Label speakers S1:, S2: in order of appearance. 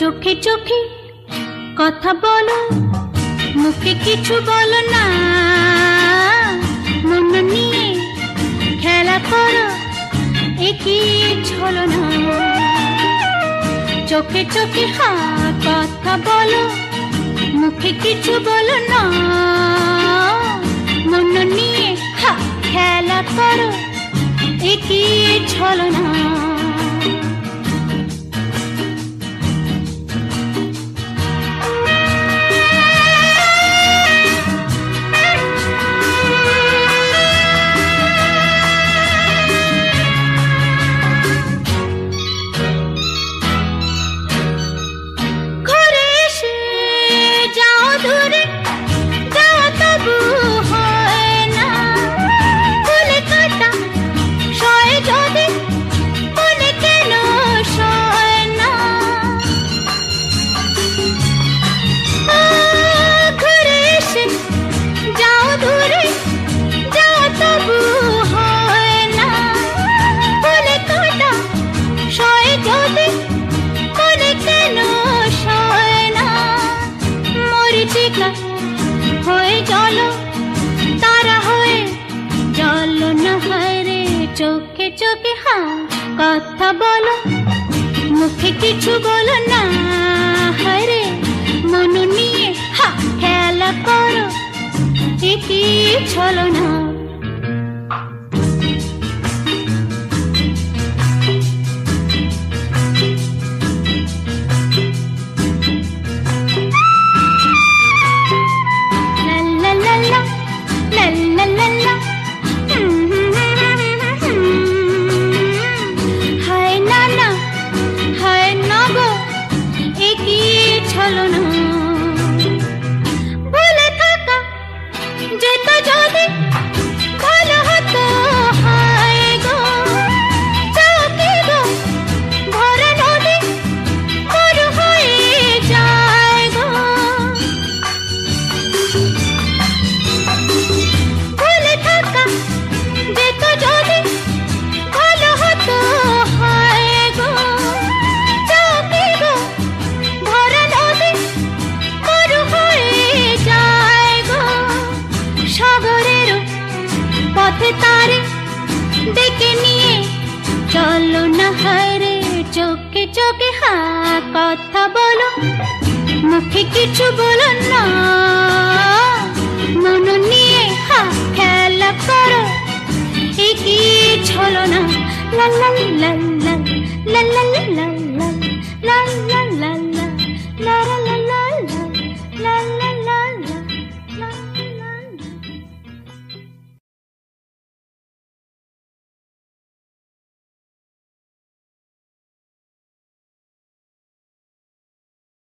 S1: চোখে চোখে কথা বলো, মুখে কিছু বলো না, মন নিয়ে খেলা করো, একই ছলনা। চোখে চোখে কথা বলো, মুখে কিছু বলো না, মন নিয়ে খেলা করো, একই ছলনা। হয়ে চলো তারা হয়ে চলো না, হায়রে চোখে চোখে কথা বলো, মুখে কিছু বলো না, হায়রে মন নিয়ে খেলা করো, একই ছলনা। ভুলে থাকা যেত যদি ভালো হতো, হায় গো চোখে গো ভরা নদী বড় হয়ে যায় গো। ভুলে থাকা যেত যদি ভালো হতো, হায় গো চোখে গো ভরা নদী বড় হয়ে যায় গো। সাগরের পথে তারে ডেকে নিয়ে চলো না, হায়রে চোখে চোখে কথা বলো, মুখে কিছু বলো না, মন নিয়ে খেলা করো, একই ছলনা। লা লা লা লা লা লা লা লা।